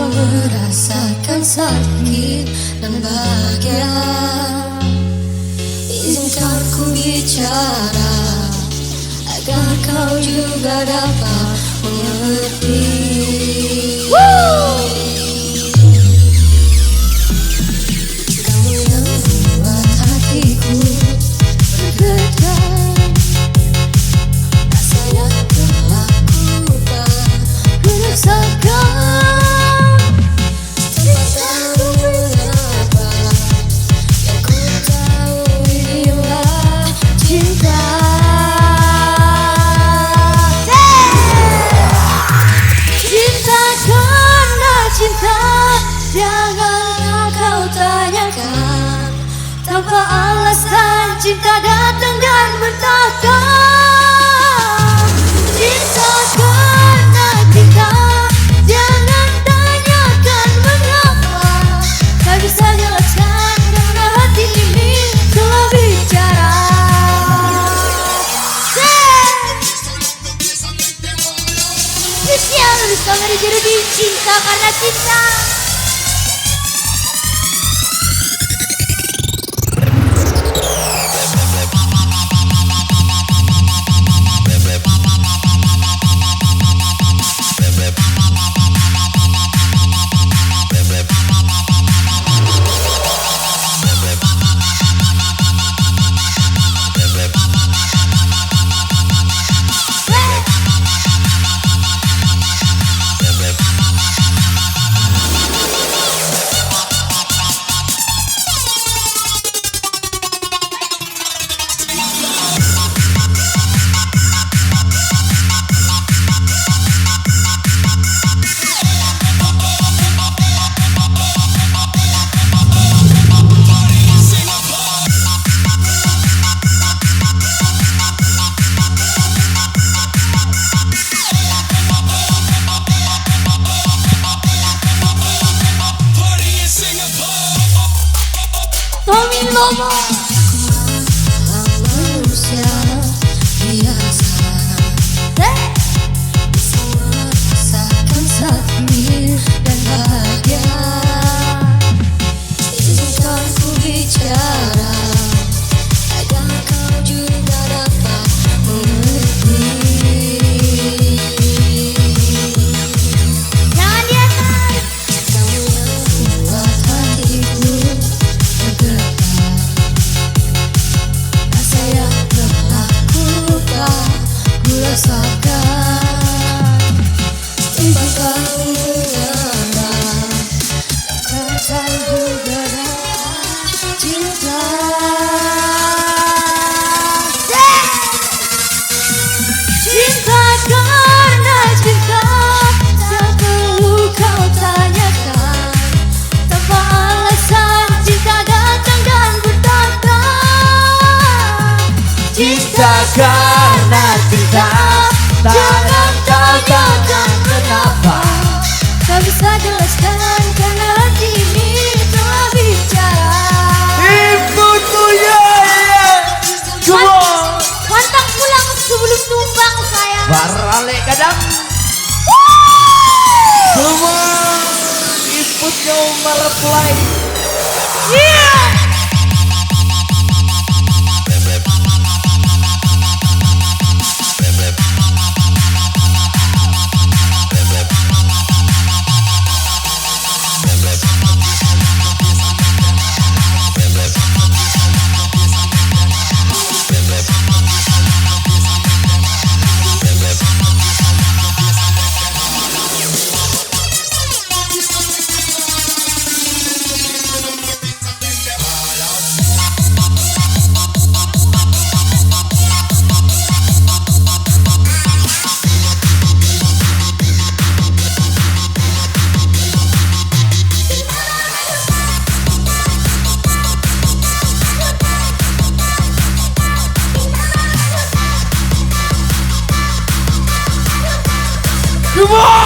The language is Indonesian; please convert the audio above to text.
kau merasakan sakit dan bahagia. Izinkan ku bicara agar kau juga dapat mengerti. Kamu yang membuat hatiku bergetar. Rasa yang telah ku rasakan, tak tahu mengapa. Yang ku tahu inilah cinta. Cinta karena cinta, jangan kau tanyakan. Tanpa alasan cinta datang dan bertahta. Cinta karena cinta, jangan tanyakan mengapa. Tak bisa jelaskan karena hati ini telah bicara. Spesial bersama dari cinta karena cinta. Manusia biasa, bisa merasakan sakit dan bahagia. Izinkan ku bicara agar kau juga dapat mengerti. Jangan di atas. Kamu yang membuat hatiku bergetar. Rasa yang telah ku rasakan, tanpa kau mengapa. Kata juga cinta. Cinta karena cinta, tak perlu kau tanyakan. Tanpa alasan cinta datang dan bertahta. Cinta karena cinta, jangan tanyakan kenapa. Tak bisa jelaskan karena hati ini telah bicara. Ibu tuh ya, come on. Pantang pulang sebelum tumbang sayang. Barale kadang. Semua inputnya mereply. Come on!